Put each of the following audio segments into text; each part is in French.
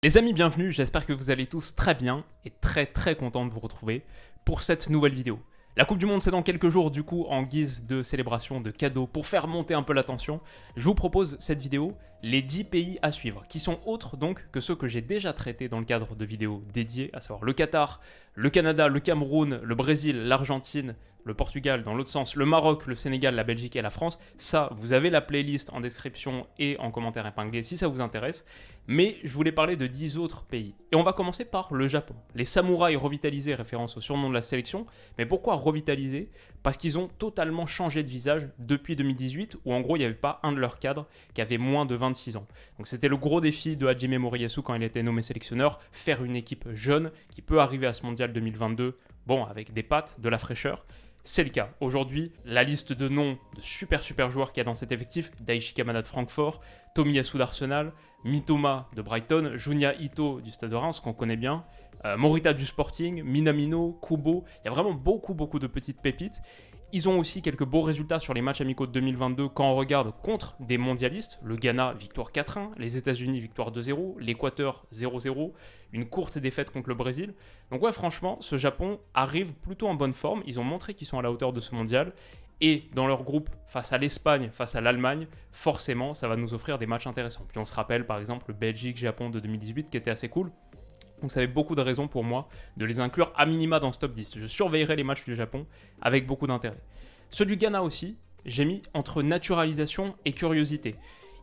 Les amis, bienvenue, j'espère que vous allez tous très bien et très content de vous retrouver pour cette nouvelle vidéo. La Coupe du Monde c'est dans quelques jours, du coup en guise de célébration, de cadeau, pour faire monter un peu la tension, je vous propose cette vidéo, les 10 pays à suivre, qui sont autres donc que ceux que j'ai déjà traités dans le cadre de vidéos dédiées, à savoir le Qatar, le Canada, le Cameroun, le Brésil, l'Argentine, le Portugal dans l'autre sens, le Maroc, le Sénégal, la Belgique et la France. Ça, vous avez la playlist en description et en commentaire épinglé si ça vous intéresse. Mais je voulais parler de 10 autres pays. Et on va commencer par le Japon. Les samouraïs revitalisés, référence au surnom de la sélection. Mais pourquoi revitalisés? Parce qu'ils ont totalement changé de visage depuis 2018, où en gros il n'y avait pas un de leurs cadres qui avait moins de 26 ans. Donc c'était le gros défi de Hajime Moriyasu quand il était nommé sélectionneur, faire une équipe jeune qui peut arriver à ce mondial 2022, bon, avec des pattes, de la fraîcheur. C'est le cas. Aujourd'hui, la liste de noms de super joueurs qu'il y a dans cet effectif, Daichi Kamada de Francfort, Tomiyasu d'Arsenal, Mitoma de Brighton, Junya Ito du Stade de Reims, qu'on connaît bien, Morita du Sporting, Minamino, Kubo, il y a vraiment beaucoup de petites pépites. Ils ont aussi quelques beaux résultats sur les matchs amicaux de 2022 quand on regarde contre des mondialistes. Le Ghana, victoire 4-1, les États-Unis, victoire 2-0, l'Équateur, 0-0, une courte défaite contre le Brésil. Donc ouais, franchement, ce Japon arrive plutôt en bonne forme. Ils ont montré qu'ils sont à la hauteur de ce mondial. Et dans leur groupe, face à l'Espagne, face à l'Allemagne, forcément, ça va nous offrir des matchs intéressants. Puis on se rappelle par exemple le Belgique-Japon de 2018 qui était assez cool. Donc ça avait beaucoup de raisons pour moi de les inclure à minima dans ce top 10. Je surveillerai les matchs du Japon avec beaucoup d'intérêt. Ceux du Ghana aussi, j'ai mis entre naturalisation et curiosité.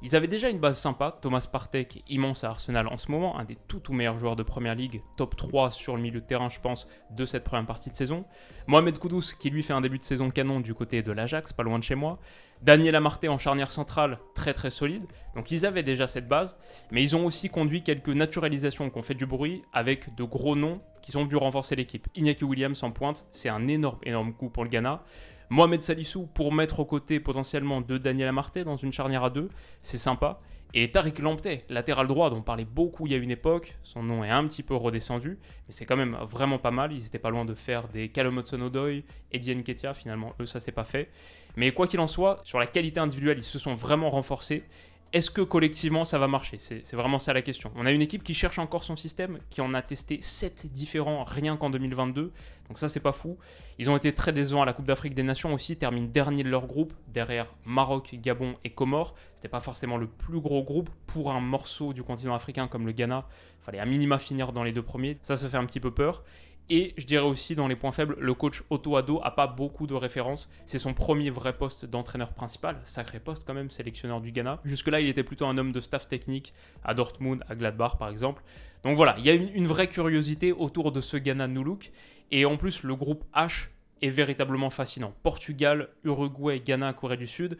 Ils avaient déjà une base sympa, Thomas Partey qui est immense à Arsenal en ce moment, un des tout meilleurs joueurs de Première Ligue, top 3 sur le milieu de terrain je pense de cette première partie de saison. Mohamed Kudus qui lui fait un début de saison canon du côté de l'Ajax, pas loin de chez moi. Daniel Amartey en charnière centrale, très solide. Donc ils avaient déjà cette base, mais ils ont aussi conduit quelques naturalisations qui ont fait du bruit avec de gros noms qui sont venus renforcer l'équipe. Iñaki Williams en pointe, c'est un énorme coup pour le Ghana. Mohamed Salissou pour mettre aux côtés potentiellement de Daniel Amartey dans une charnière à deux, c'est sympa. Et Tariq Lamptey, latéral droit dont on parlait beaucoup il y a une époque, son nom est un petit peu redescendu, mais c'est quand même vraiment pas mal, ils étaient pas loin de faire des Callum Hudson-Odoi, Eddie Nketiah, finalement eux ça s'est pas fait. Mais quoi qu'il en soit, sur la qualité individuelle ils se sont vraiment renforcés. Est-ce que collectivement ça va marcher? C'est vraiment ça la question. On a une équipe qui cherche encore son système, qui en a testé 7 différents rien qu'en 2022, donc ça c'est pas fou. Ils ont été très décevants à la Coupe d'Afrique des Nations aussi, terminent dernier de leur groupe, derrière Maroc, Gabon et Comores. C'était pas forcément le plus gros groupe pour un morceau du continent africain comme le Ghana. Il fallait à minima finir dans les deux premiers, ça fait un petit peu peur. Et je dirais aussi dans les points faibles, le coach Otto Addo n'a pas beaucoup de références. C'est son premier vrai poste d'entraîneur principal, sacré poste quand même, sélectionneur du Ghana. Jusque-là, il était plutôt un homme de staff technique à Dortmund, à Gladbach par exemple. Donc voilà, il y a une vraie curiosité autour de ce Ghana Nuluk. Et en plus, le groupe H est véritablement fascinant. Portugal, Uruguay, Ghana, Corée du Sud.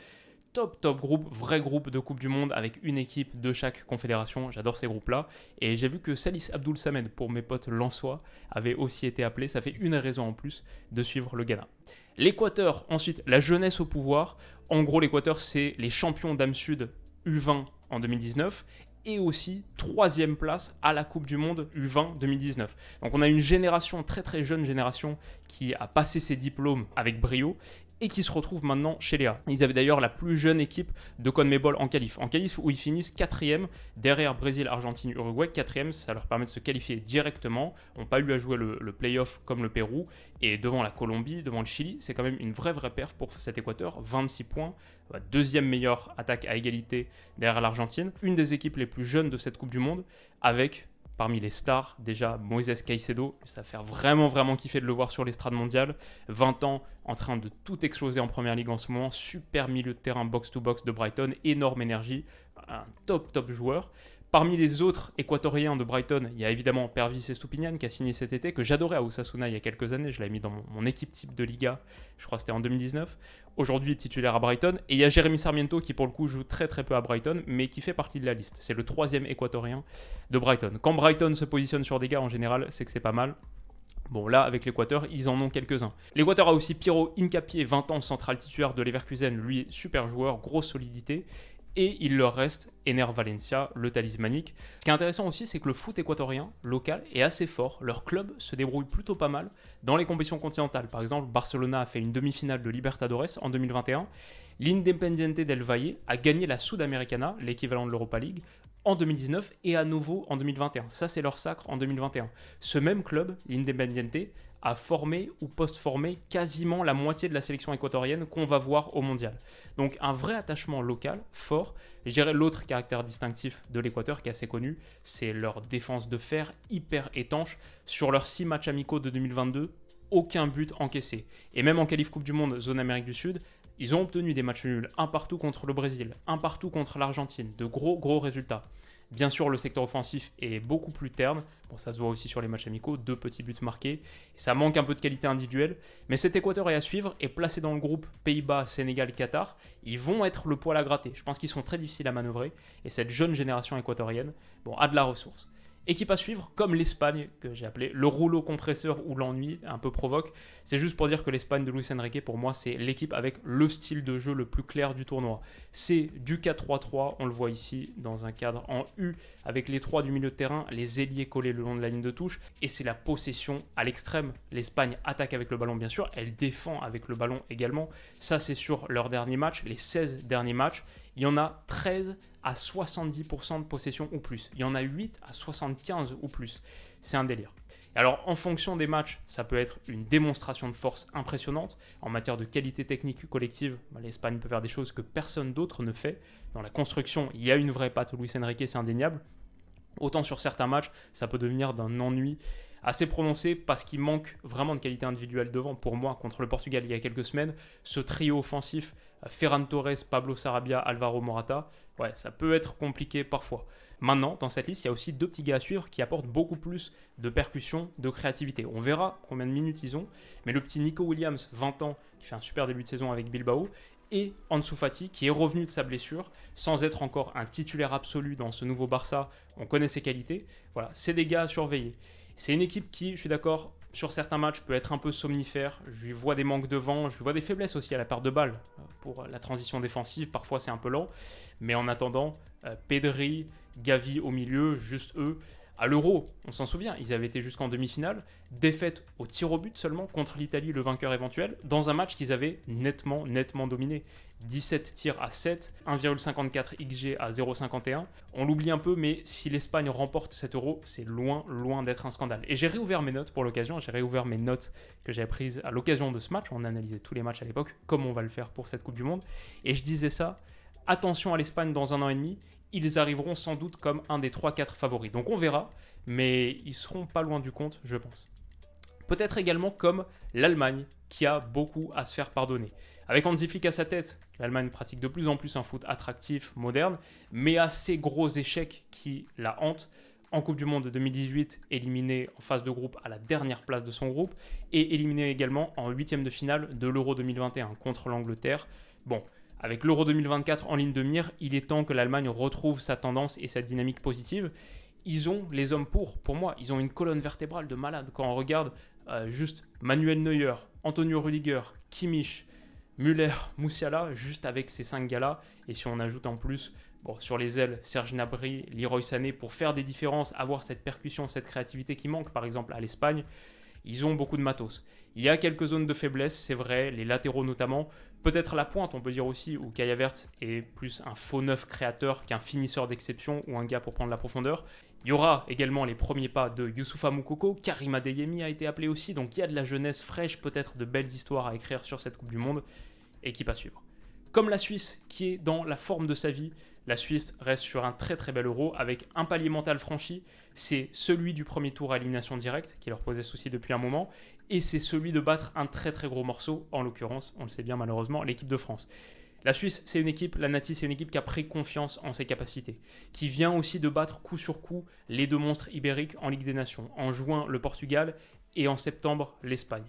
Top groupe, vrai groupe de Coupe du Monde avec une équipe de chaque confédération. J'adore ces groupes-là. Et j'ai vu que Salis Abdoul Samed, pour mes potes lensois, avait aussi été appelé. Ça fait une raison en plus de suivre le Ghana. L'Équateur, ensuite, la jeunesse au pouvoir. En gros, l'Équateur, c'est les champions d'Am Sud U20 en 2019 et aussi 3e place à la Coupe du Monde U20 2019. Donc on a une génération, très jeune génération, qui a passé ses diplômes avec brio et qui se retrouvent maintenant chez Léa. Ils avaient d'ailleurs la plus jeune équipe de CONMEBOL en qualif. En qualif où ils finissent 4e, derrière Brésil, Argentine, Uruguay. 4e, ça leur permet de se qualifier directement. Ils n'ont pas eu à jouer le play-off comme le Pérou. Et devant la Colombie, devant le Chili, c'est quand même une vraie perf pour cet Équateur. 26 points, 2e meilleure attaque à égalité derrière l'Argentine. Une des équipes les plus jeunes de cette Coupe du Monde, avec parmi les stars, déjà Moïse Caicedo, ça va faire vraiment kiffer de le voir sur l'estrade mondiale. 20 ans, en train de tout exploser en première ligue en ce moment. Super milieu de terrain box-to-box de Brighton, énorme énergie, un top joueur. Parmi les autres équatoriens de Brighton, il y a évidemment Pervis Estupiñán qui a signé cet été, que j'adorais à Osasuna il y a quelques années. Je l'avais mis dans mon équipe type de Liga, je crois que c'était en 2019. Aujourd'hui titulaire à Brighton. Et il y a Jérémy Sarmiento qui pour le coup joue très peu à Brighton, mais qui fait partie de la liste. C'est le 3e équatorien de Brighton. Quand Brighton se positionne sur des gars en général, c'est que c'est pas mal. Bon, là, avec l'Équateur, ils en ont quelques-uns. L'Équateur a aussi Piero Hincapié, 20 ans, central titulaire de Leverkusen. Lui, super joueur, grosse solidité. Et il leur reste Ener Valencia, le talismanique. Ce qui est intéressant aussi, c'est que le foot équatorien, local, est assez fort. Leur club se débrouille plutôt pas mal dans les compétitions continentales. Par exemple, Barcelona a fait une demi-finale de Libertadores en 2021. L'Independiente del Valle a gagné la Sudamericana, l'équivalent de l'Europa League, en 2019 et à nouveau en 2021. Ça, c'est leur sacre en 2021. Ce même club, l'Independiente, a formé ou post-formé quasiment la moitié de la sélection équatorienne qu'on va voir au mondial. Donc un vrai attachement local, fort. Je dirais l'autre caractère distinctif de l'Équateur qui est assez connu, c'est leur défense de fer hyper étanche. Sur leurs 6 matchs amicaux de 2022, aucun but encaissé. Et même en qualif Coupe du Monde, zone Amérique du Sud, ils ont obtenu des matchs nuls, un partout contre le Brésil, un partout contre l'Argentine, de gros résultats. Bien sûr, le secteur offensif est beaucoup plus terne. Bon, ça se voit aussi sur les matchs amicaux, 2 petits buts marqués. Et ça manque un peu de qualité individuelle. Mais cet Équateur est à suivre et placé dans le groupe Pays-Bas, Sénégal, Qatar. Ils vont être le poil à gratter. Je pense qu'ils seront très difficiles à manœuvrer. Et cette jeune génération équatorienne, a de la ressource. Équipe à suivre, comme l'Espagne, que j'ai appelé le rouleau compresseur ou l'ennui, un peu provoque. C'est juste pour dire que l'Espagne de Luis Enrique, pour moi, c'est l'équipe avec le style de jeu le plus clair du tournoi. C'est du 4-3-3, on le voit ici, dans un cadre en U, avec les 3 du milieu de terrain, les ailiers collés le long de la ligne de touche, et c'est la possession à l'extrême. L'Espagne attaque avec le ballon, bien sûr, elle défend avec le ballon également. Ça, c'est sur leur dernier match, les 16 derniers matchs. Il y en a 13 à 70% de possession ou plus. Il y en a 8 à 75 ou plus. C'est un délire. Et alors, en fonction des matchs, ça peut être une démonstration de force impressionnante. En matière de qualité technique collective, l'Espagne peut faire des choses que personne d'autre ne fait. Dans la construction, il y a une vraie patte Luis Enrique, c'est indéniable. Autant sur certains matchs, ça peut devenir d'un ennui assez prononcé parce qu'il manque vraiment de qualité individuelle devant. Pour moi, contre le Portugal il y a quelques semaines, ce trio offensif, Ferran Torres, Pablo Sarabia, Alvaro Morata, ça peut être compliqué parfois. Maintenant, dans cette liste, il y a aussi 2 petits gars à suivre qui apportent beaucoup plus de percussion, de créativité. On verra combien de minutes ils ont, mais le petit Nico Williams, 20 ans, qui fait un super début de saison avec Bilbao, et Ansu Fati qui est revenu de sa blessure sans être encore un titulaire absolu dans ce nouveau Barça. On connaît ses qualités. Voilà, c'est des gars à surveiller. C'est une équipe qui, je suis d'accord, sur certains matchs peut être un peu somnifère. Je lui vois des manques de vent, je lui vois des faiblesses aussi à la perte de balle. Pour la transition défensive, parfois c'est un peu lent. Mais en attendant, Pedri, Gavi au milieu, juste eux. À l'Euro, on s'en souvient, ils avaient été jusqu'en demi-finale, défaite au tir au but seulement contre l'Italie, le vainqueur éventuel, dans un match qu'ils avaient nettement dominé. 17 tirs à 7, 1,54 XG à 0,51. On l'oublie un peu, mais si l'Espagne remporte cet Euro, c'est loin d'être un scandale. Et j'ai réouvert mes notes pour l'occasion, j'ai réouvert mes notes que j'avais prises à l'occasion de ce match. On analysait tous les matchs à l'époque, comme on va le faire pour cette Coupe du Monde. Et je disais ça, attention à l'Espagne dans 1 an et demi, ils arriveront sans doute comme un des 3-4 favoris. Donc on verra, mais ils seront pas loin du compte, je pense. Peut-être également comme l'Allemagne, qui a beaucoup à se faire pardonner. Avec Hansi Flick à sa tête, l'Allemagne pratique de plus en plus un foot attractif, moderne, mais à ces gros échecs qui la hantent. En Coupe du Monde 2018, éliminé en phase de groupe à la dernière place de son groupe, et éliminé également en 8e de finale de l'Euro 2021 contre l'Angleterre. Bon, avec l'Euro 2024 en ligne de mire, il est temps que l'Allemagne retrouve sa tendance et sa dynamique positive. Ils ont les hommes pour moi, ils ont une colonne vertébrale de malade. Quand on regarde juste Manuel Neuer, Antonio Rüdiger, Kimmich, Müller, Musiala, juste avec ces 5 gars-là, et si on ajoute en plus sur les ailes, Serge Gnabry, Leroy Sané, pour faire des différences, avoir cette percussion, cette créativité qui manque par exemple à l'Espagne, ils ont beaucoup de matos. Il y a quelques zones de faiblesse, c'est vrai, les latéraux notamment. Peut-être la pointe, on peut dire aussi, où Kai Havertz est plus un faux neuf créateur qu'un finisseur d'exception ou un gars pour prendre la profondeur. Il y aura également les premiers pas de Youssoufa Moukoko, Karim Adeyemi a été appelé aussi, donc il y a de la jeunesse fraîche, peut-être de belles histoires à écrire sur cette Coupe du Monde. Équipe à suivre. Comme la Suisse, qui est dans la forme de sa vie, la Suisse reste sur un très bel Euro avec un palier mental franchi. C'est celui du premier tour à élimination directe qui leur posait souci depuis un moment, et c'est celui de battre un très gros morceau, en l'occurrence, on le sait bien malheureusement, l'équipe de France. La Suisse, c'est une équipe, la Nati, c'est une équipe qui a pris confiance en ses capacités, qui vient aussi de battre coup sur coup les 2 monstres ibériques en Ligue des Nations, en juin le Portugal et en septembre l'Espagne.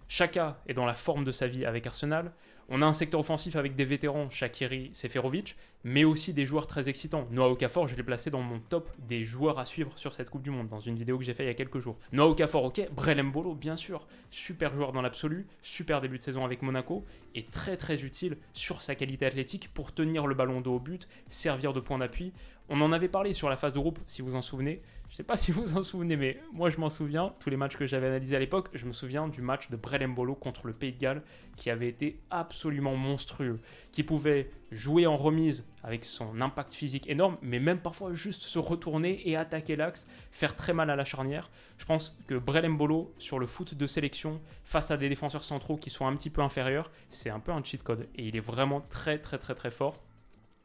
Chaka est dans la forme de sa vie avec Arsenal. On a un secteur offensif avec des vétérans, Shaqiri, Seferovic, mais aussi des joueurs très excitants. Noah Okafor, je l'ai placé dans mon top des joueurs à suivre sur cette Coupe du Monde, dans une vidéo que j'ai faite il y a quelques jours. Noah Okafor, ok. Brel Mbolo, bien sûr. Super joueur dans l'absolu, super début de saison avec Monaco, et très utile sur sa qualité athlétique pour tenir le ballon dos au but, servir de point d'appui. On en avait parlé sur la phase de groupe, si vous en souvenez. Je sais pas si vous vous en souvenez, mais moi je m'en souviens, tous les matchs que j'avais analysés à l'époque, je me souviens du match de Brel Mbolo contre le Pays de Galles qui avait été absolument monstrueux, qui pouvait jouer en remise avec son impact physique énorme, mais même parfois juste se retourner et attaquer l'axe, faire très mal à la charnière. Je pense que Brel Mbolo, sur le foot de sélection, face à des défenseurs centraux qui sont un petit peu inférieurs, c'est un peu un cheat code et il est vraiment très très très très fort.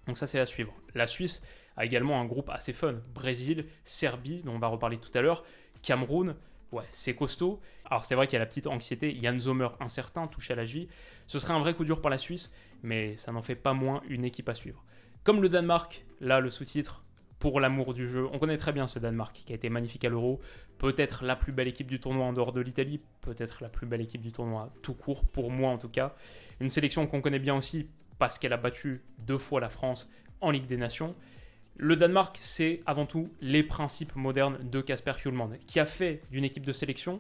Donc ça c'est à suivre. La Suisse a également un groupe assez fun. Brésil, Serbie, dont on va reparler tout à l'heure, Cameroun, ouais, c'est costaud. Alors c'est vrai qu'il y a la petite anxiété, Jan Sommer incertain, touché à la cheville. Ce serait un vrai coup dur pour la Suisse, mais ça n'en fait pas moins une équipe à suivre. Comme le Danemark, là le sous-titre, pour l'amour du jeu. On connaît très bien ce Danemark qui a été magnifique à l'Euro. Peut-être la plus belle équipe du tournoi en dehors de l'Italie, peut-être la plus belle équipe du tournoi tout court, pour moi en tout cas. Une sélection qu'on connaît bien aussi parce qu'elle a battu 2 fois la France en Ligue des Nations. Le Danemark, c'est avant tout les principes modernes de Kasper Hjulmand, qui a fait d'une équipe de sélection,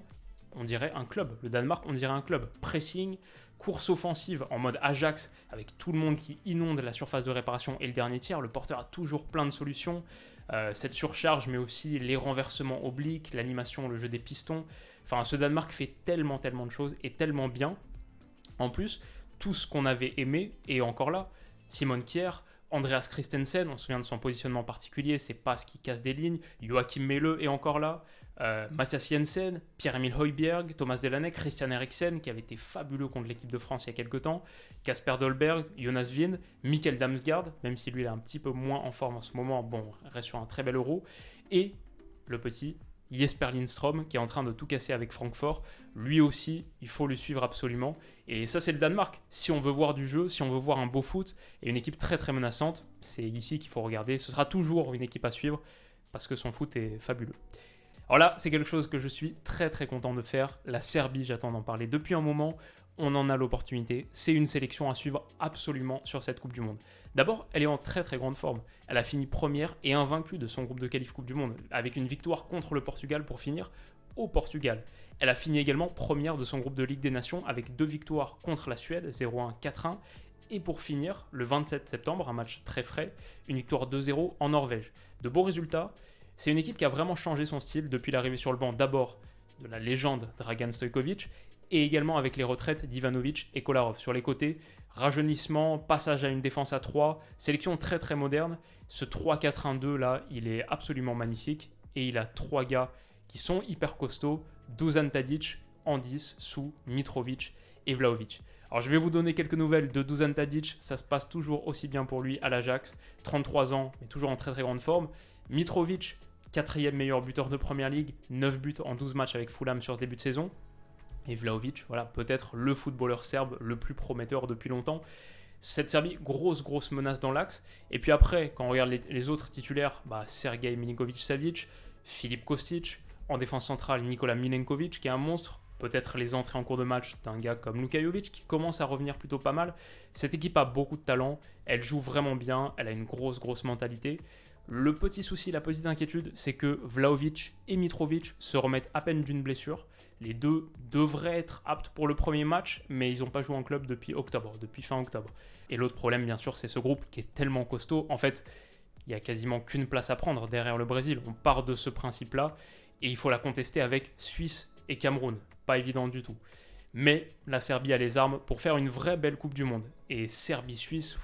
on dirait un club. Le Danemark, on dirait un club. Pressing, course offensive en mode Ajax, avec tout le monde qui inonde la surface de réparation et le dernier tiers. Le porteur a toujours plein de solutions. Cette surcharge, mais aussi les renversements obliques, l'animation, le jeu des pistons. Enfin, ce Danemark fait tellement de choses et tellement bien. En plus, tout ce qu'on avait aimé est encore là. Simon Kjær, Andreas Christensen, on se souvient de son positionnement particulier, c'est pas ce qui casse des lignes. Joachim Melle est encore là. Mathias Jensen, Pierre-Emil Højbjerg, Thomas Delaney, Christian Eriksen, qui avait été fabuleux contre l'équipe de France il y a quelques temps. Kasper Dolberg, Jonas Wind, Mikkel Damsgaard, même si lui il est un petit peu moins en forme en ce moment, bon, reste sur un très bel Euro. Et le petit Jesper Lindstrøm qui est en train de tout casser avec Francfort. Lui aussi, il faut le suivre absolument. Et ça, c'est le Danemark. Si on veut voir du jeu, si on veut voir un beau foot et une équipe très très menaçante, c'est ici qu'il faut regarder. Ce sera toujours une équipe à suivre parce que son foot est fabuleux. Alors là, c'est quelque chose que je suis très très content de faire. La Serbie, j'attends d'en parler depuis un moment. On en a l'opportunité. C'est une sélection à suivre absolument sur cette Coupe du Monde. D'abord, elle est en très très grande forme. Elle a fini première et invaincue de son groupe de qualif Coupe du Monde, avec une victoire contre le Portugal pour finir au Portugal. Elle a fini également première de son groupe de Ligue des Nations avec 2 victoires contre la Suède, 0-1, 4-1. Et pour finir, le 27 septembre, un match très frais, une victoire 2-0 en Norvège. De beaux résultats. C'est une équipe qui a vraiment changé son style depuis l'arrivée sur le banc d'abord de la légende Dragan Stojkovic et également avec les retraites d'Ivanovic et Kolarov. Sur les côtés, rajeunissement, passage à une défense à 3, sélection très très moderne. Ce 3-4-1-2 là, il est absolument magnifique et il a 3 gars qui sont hyper costauds, Dusan Tadic en 10 sous Mitrovic et Vlahovic. Alors je vais vous donner quelques nouvelles de Dusan Tadic, ça se passe toujours aussi bien pour lui à l'Ajax, 33 ans mais toujours en très très grande forme. Mitrovic, 4e meilleur buteur de Première Ligue, 9 buts en 12 matchs avec Fulham sur ce début de saison. Et Vlahovic, voilà, peut-être le footballeur serbe le plus prometteur depuis longtemps. Cette Serbie, grosse menace dans l'axe. Et puis après, quand on regarde les autres titulaires, Sergej Milinkovic-Savic, Filip Kostic, en défense centrale, Nikola Milenkovic, qui est un monstre. Peut-être les entrées en cours de match d'un gars comme Luka Jovic, qui commence à revenir plutôt pas mal. Cette équipe a beaucoup de talent, elle joue vraiment bien, elle a une grosse mentalité. Le petit souci, la petite inquiétude, c'est que Vlahovic et Mitrovic se remettent à peine d'une blessure. Les deux devraient être aptes pour le premier match, mais ils n'ont pas joué en club depuis fin octobre. Et l'autre problème, bien sûr, c'est ce groupe qui est tellement costaud. En fait, il n'y a quasiment qu'une place à prendre derrière le Brésil. On part de ce principe-là et il faut la contester avec Suisse et Cameroun. Pas évident du tout. Mais la Serbie a les armes pour faire une vraie belle Coupe du Monde. Et Serbie-Suisse,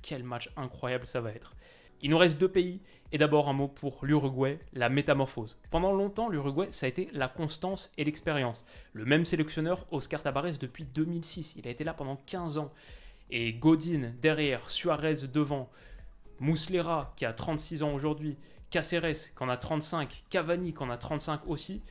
quel match incroyable ça va être. Il nous reste 2 pays, et d'abord un mot pour l'Uruguay, la métamorphose. Pendant longtemps, l'Uruguay, ça a été la constance et l'expérience. Le même sélectionneur, Oscar Tabarez, depuis 2006. Il a été là pendant 15 ans. Et Godin derrière, Suarez devant, Muslera qui a 36 ans aujourd'hui, Cáceres qui en a 35, Cavani qui en a 35 aussi.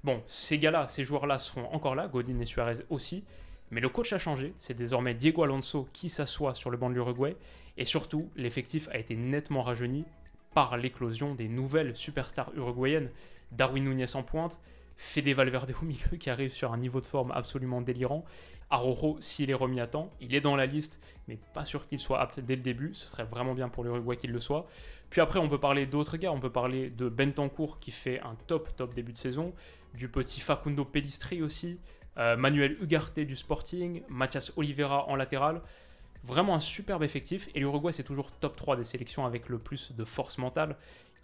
Bon, ces gars-là, ces joueurs-là seront encore là, Godin et Suarez aussi. Mais le coach a changé, c'est désormais Diego Alonso qui s'assoit sur le banc de l'Uruguay. Et surtout, l'effectif a été nettement rajeuni par l'éclosion des nouvelles superstars uruguayennes. Darwin Núñez en pointe, Fede Valverde au milieu qui arrive sur un niveau de forme absolument délirant. Araujo, s'il est remis à temps, il est dans la liste, mais pas sûr qu'il soit apte dès le début. Ce serait vraiment bien pour l'Uruguay qu'il le soit. Puis après, on peut parler d'autres gars. On peut parler de Bentancur qui fait un top début de saison. Du petit Facundo Pellistri aussi. Manuel Ugarte du Sporting. Mathias Oliveira en latéral. Vraiment un superbe effectif. Et l'Uruguay, c'est toujours top 3 des sélections avec le plus de force mentale.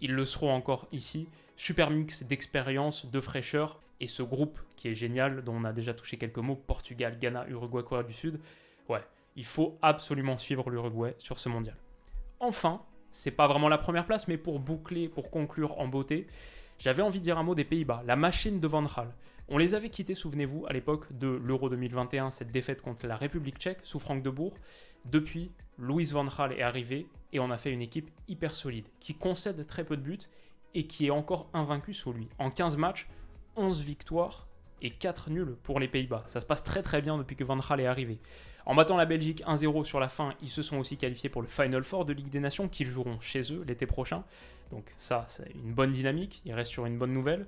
ils le seront encore ici. Super mix d'expérience, de fraîcheur, et ce groupe qui est génial, dont on a déjà touché quelques mots, Portugal, Ghana, Uruguay, Corée du Sud. Ouais, il faut absolument suivre l'Uruguay sur ce mondial. Enfin, c'est pas vraiment la première place, mais pour boucler, pour conclure en beauté, j'avais envie de dire un mot des Pays-Bas, la machine de Van Gaal. On les avait quittés, souvenez-vous, à l'époque de l'Euro 2021, cette défaite contre la République tchèque sous Frank de Boer. Depuis, Louis Van Gaal est arrivé et on a fait une équipe hyper solide, qui concède très peu de buts et qui est encore invaincue sous lui. En 15 matchs, 11 victoires et 4 nuls pour les Pays-Bas. Ça se passe très très bien depuis que Van Gaal est arrivé. En battant la Belgique 1-0 sur la fin, ils se sont aussi qualifiés pour le Final Four de Ligue des Nations qu'ils joueront chez eux l'été prochain. Donc ça, c'est une bonne dynamique, ils restent sur une bonne nouvelle.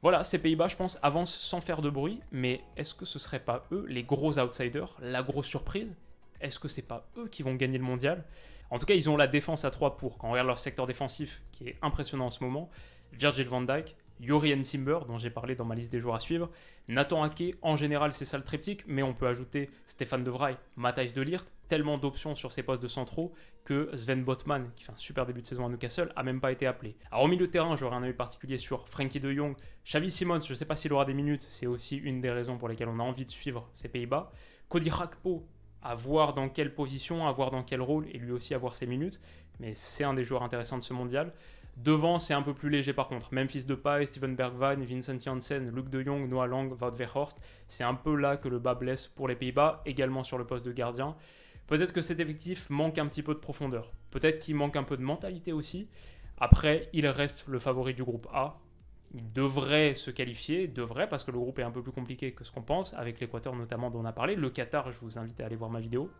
Voilà, ces Pays-Bas, je pense, avancent sans faire de bruit, mais est-ce que ce ne seraient pas eux les gros outsiders, la grosse surprise? Est-ce que ce n'est pas eux qui vont gagner le mondial? En tout cas, ils ont la défense à 3 pour. Quand on regarde leur secteur défensif, qui est impressionnant en ce moment, Virgil van Dijk, Jurrien Timber, dont j'ai parlé dans ma liste des joueurs à suivre, Nathan Ake, en général c'est ça le triptyque, mais on peut ajouter Stefan de Vrij, Matthijs de Ligt, tellement d'options sur ces postes de centraux que Sven Botman, qui fait un super début de saison à Newcastle, a même pas été appelé. Alors au milieu de terrain, j'aurais un œil particulier sur Frenkie de Jong, Xavi Simons, je ne sais pas s'il aura des minutes, c'est aussi une des raisons pour lesquelles on a envie de suivre ces Pays-Bas. Cody Gakpo, à voir dans quelle position, à voir dans quel rôle, et lui aussi avoir ses minutes, mais c'est un des joueurs intéressants de ce mondial. Devant, c'est un peu plus léger par contre. Memphis Depay, Steven Bergwijn, Vincent Janssen, Luc de Jong, Noah Lang, Wout Weghorst. C'est un peu là que le bas blesse pour les Pays-Bas, également sur le poste de gardien. Peut-être que cet effectif manque un petit peu de profondeur. Peut-être qu'il manque un peu de mentalité aussi. Après, il reste le favori du groupe A. Il devrait se qualifier, parce que le groupe est un peu plus compliqué que ce qu'on pense, avec l'Équateur notamment dont on a parlé. Le Qatar, je vous invite à aller voir ma vidéo.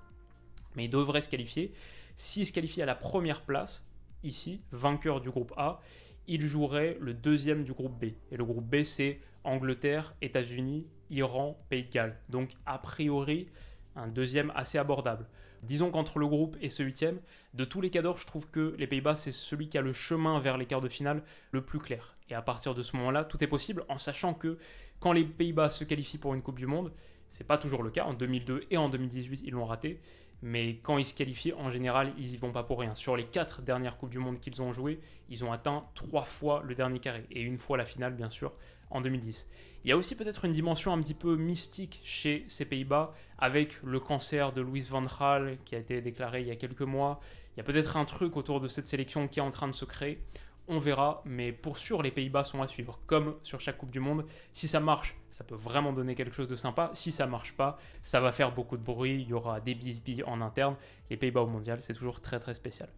Mais il devrait se qualifier. S'il se qualifie à la première place, ici, vainqueur du groupe A, il jouerait le deuxième du groupe B. Et le groupe B, c'est Angleterre, États-Unis, Iran, Pays de Galles. Donc, a priori, un deuxième assez abordable. Disons qu'entre le groupe et ce huitième, de tous les cadors, je trouve que les Pays-Bas, c'est celui qui a le chemin vers les quarts de finale le plus clair. Et à partir de ce moment-là, tout est possible, en sachant que quand les Pays-Bas se qualifient pour une Coupe du Monde, c'est pas toujours le cas. En 2002 et en 2018, ils l'ont raté. Mais quand ils se qualifient, en général, ils n'y vont pas pour rien. Sur les 4 dernières Coupes du Monde qu'ils ont jouées, ils ont atteint 3 fois le dernier carré. Et une fois la finale, bien sûr, en 2010. Il y a aussi peut-être une dimension un petit peu mystique chez ces Pays-Bas, avec le cancer de Louis van Gaal, qui a été déclaré il y a quelques mois. Il y a peut-être un truc autour de cette sélection qui est en train de se créer. On verra, mais pour sûr, les Pays-Bas sont à suivre. Comme sur chaque Coupe du Monde, si ça marche, ça peut vraiment donner quelque chose de sympa. Si ça marche pas, ça va faire beaucoup de bruit. Il y aura des bisbilles en interne. Les Pays-Bas au mondial, c'est toujours très très spécial.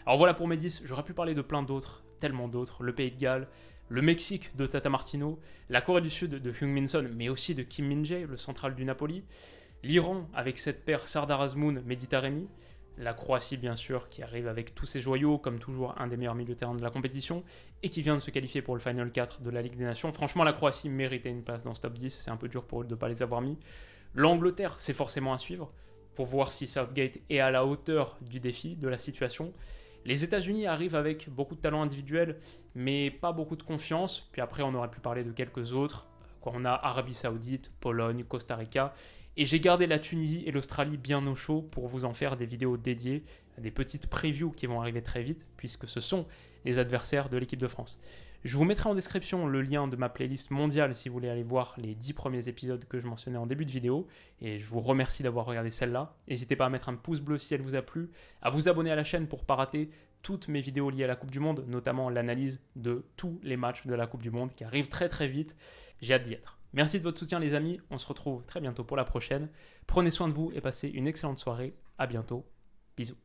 Alors voilà pour mes 10. J'aurais pu parler de plein d'autres, tellement d'autres. Le Pays de Galles, le Mexique de Tata Martino, la Corée du Sud de Heung-min Son, mais aussi de Kim Min-jae, le central du Napoli. L'Iran avec cette paire Sardar Azmoun, Mehdi Taremi. La Croatie, bien sûr, qui arrive avec tous ses joyaux, comme toujours un des meilleurs milieux de terrain de la compétition, et qui vient de se qualifier pour le Final 4 de la Ligue des Nations. Franchement, la Croatie méritait une place dans ce top 10, c'est un peu dur pour eux de ne pas les avoir mis. L'Angleterre, c'est forcément à suivre, pour voir si Southgate est à la hauteur du défi, de la situation. Les États-Unis arrivent avec beaucoup de talent individuel, mais pas beaucoup de confiance. Puis après, on aurait pu parler de quelques autres. On a Arabie Saoudite, Pologne, Costa Rica. Et j'ai gardé la Tunisie et l'Australie bien au chaud pour vous en faire des vidéos dédiées, des petites previews qui vont arriver très vite, puisque ce sont les adversaires de l'équipe de France. Je vous mettrai en description le lien de ma playlist mondiale si vous voulez aller voir les 10 premiers épisodes que je mentionnais en début de vidéo. Et je vous remercie d'avoir regardé celle-là. N'hésitez pas à mettre un pouce bleu si elle vous a plu, à vous abonner à la chaîne pour ne pas rater toutes mes vidéos liées à la Coupe du Monde, notamment l'analyse de tous les matchs de la Coupe du Monde qui arrivent très très vite. J'ai hâte d'y être. Merci de votre soutien les amis, on se retrouve très bientôt pour la prochaine. Prenez soin de vous et passez une excellente soirée. À bientôt. Bisous.